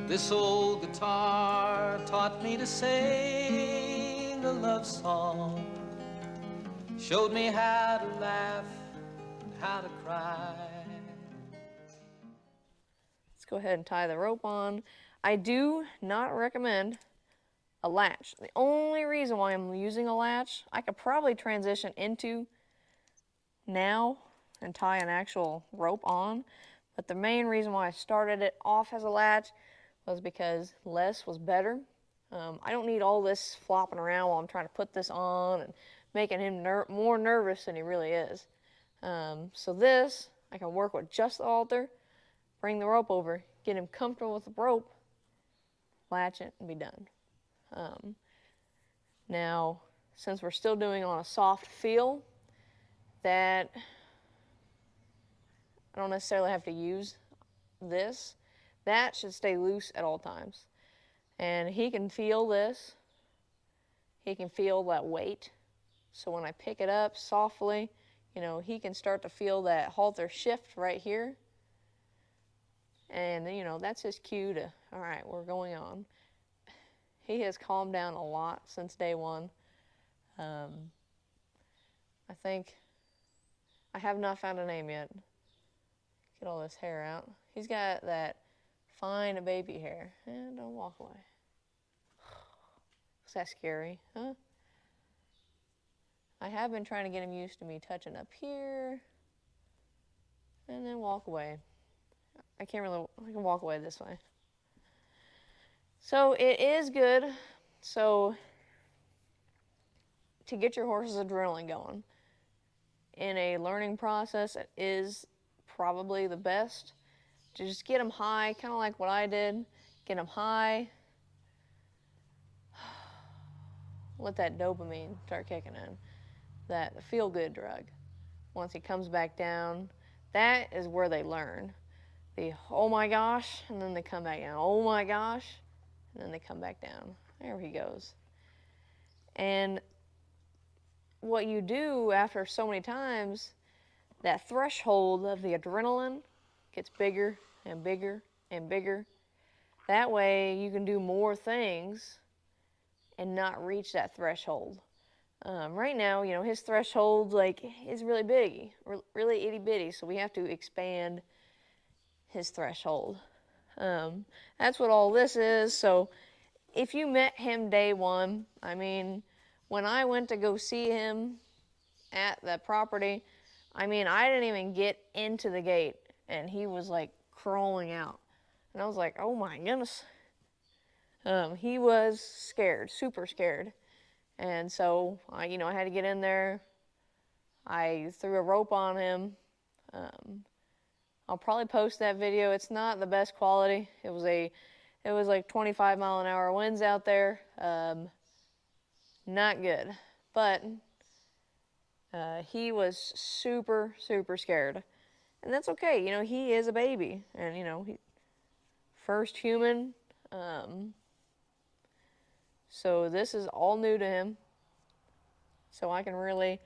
This old guitar taught me to sing a love song, showed me how to laugh and how to cry. Let's go ahead and tie the rope on. I do not recommend a latch. The only reason why I'm using a latch, I could probably transition into now and tie an actual rope on, but the main reason why I started it off as a latch was because less was better. I don't need all this flopping around while I'm trying to put this on and making him more nervous than he really is. So this, I can work with just the halter, bring the rope over, get him comfortable with the rope, latch it, and be done. Now, since we're still doing it on a soft feel, that I don't necessarily have to use this. That should stay loose at all times. And he can feel this. He can feel that weight. So when I pick it up softly, he can start to feel that halter shift right here. And, that's his cue to, all right, we're going on. He has calmed down a lot since day one. I think I have not found a name yet. Get all this hair out. He's got that fine baby hair. And don't walk away. Is that scary, huh? I have been trying to get him used to me touching up here and then walk away. I can walk away this way. So it is good. So to get your horse's adrenaline going in a learning process, it is probably the best to just get them high, kind of like what I did. Get them high. Let that dopamine start kicking in. That feel-good drug. Once he comes back down, that is where they learn. The oh my gosh, and then they come back down. Oh my gosh, and then they come back down. There he goes. And what you do after so many times, that threshold of the adrenaline gets bigger and bigger and bigger. That way you can do more things and not reach that threshold. Right now, his threshold is really big, really itty bitty, so we have to expand his threshold. That's what all this is. So if you met him day one, when I went to go see him at the property, I didn't even get into the gate, and he was like crawling out. And I was like, oh my goodness. He was scared, super scared. And so, I had to get in there. I threw a rope on him. I'll probably post that video. It's not the best quality. It was like 25-mile-an-hour winds out there. Not good. But he was super, super scared. And that's okay. He is a baby. And, he first human. So this is all new to him. So I can really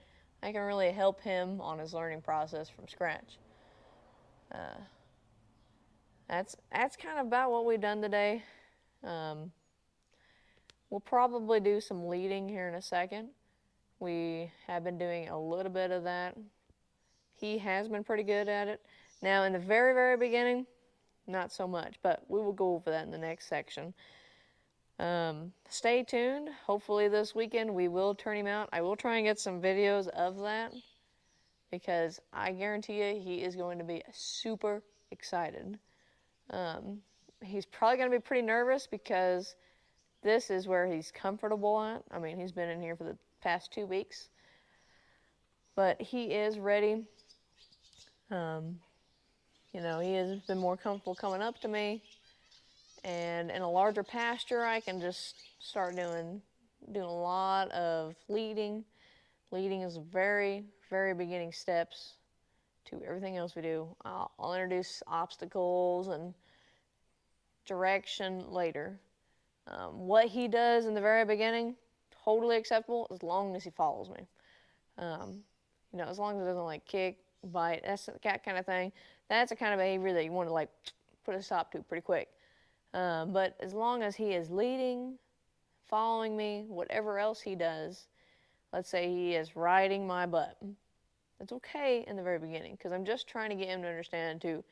help him on his learning process from scratch. That's kind of about what we've done today. We'll probably do some leading here in a second. We have been doing a little bit of that. He has been pretty good at it. Now, in the very, very beginning, not so much, but we will go over that in the next section. Stay tuned. Hopefully this weekend we will turn him out. I will try and get some videos of that because I guarantee you he is going to be super excited. He's probably going to be pretty nervous because this is where he's comfortable at. He's been in here for the past 2 weeks. But he is ready. He has been more comfortable coming up to me. And in a larger pasture, I can just start doing a lot of leading. Leading is very, very beginning steps to everything else we do. I'll introduce obstacles and direction later. What he does in the very beginning, totally acceptable as long as he follows me. As long as it doesn't kick, bite, that's that kind of thing. That's the kind of behavior that you want to put a stop to pretty quick. But as long as he is leading, following me, whatever else he does, let's say he is riding my butt, it's okay in the very beginning, because I'm just trying to get him to understand to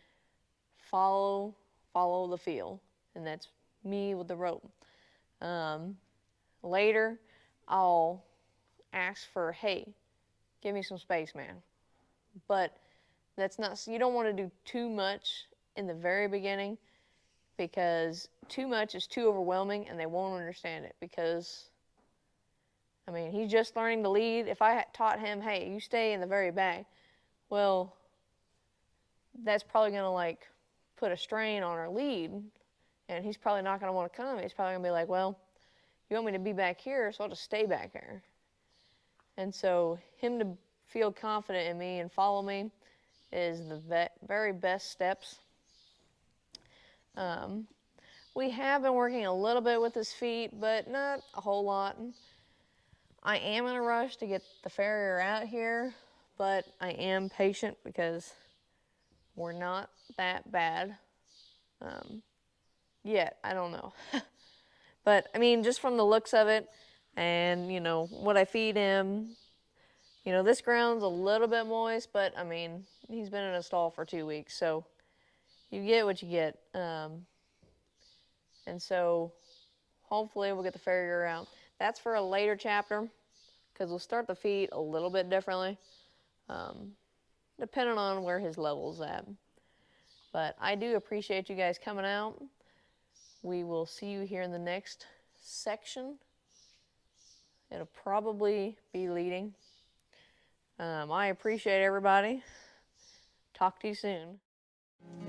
follow the feel, and that's me with the rope. Later, I'll ask for, hey, give me some space, man. But that's not, you don't want to do too much in the very beginning, because too much is too overwhelming and they won't understand it, because, I mean, he's just learning to lead. If I taught him, hey, you stay in the very back, well, that's probably going to like put a strain on our lead, and he's probably not going to want to come. He's probably going to be like, well, you want me to be back here, so I'll just stay back here. And so him to feel confident in me and follow me is the very best steps. We have been working a little bit with his feet, but not a whole lot. I am in a rush to get the farrier out here, but I am patient because we're not that bad yet. I don't know. But, I mean, just from the looks of it and, you know, what I feed him, you know, this ground's a little bit moist, but, I mean, he's been in a stall for 2 weeks, so you get what you get. And so hopefully we'll get the farrier out. That's for a later chapter, because we'll start the feed a little bit differently, depending on where his level's at. But I do appreciate you guys coming out. We will see you here in the next section. It'll probably be leading. I appreciate everybody. Talk to you soon.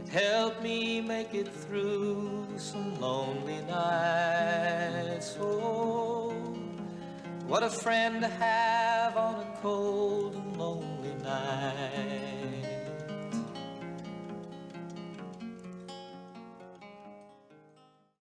It helped me make it through some lonely nights. Oh, what a friend to have on a cold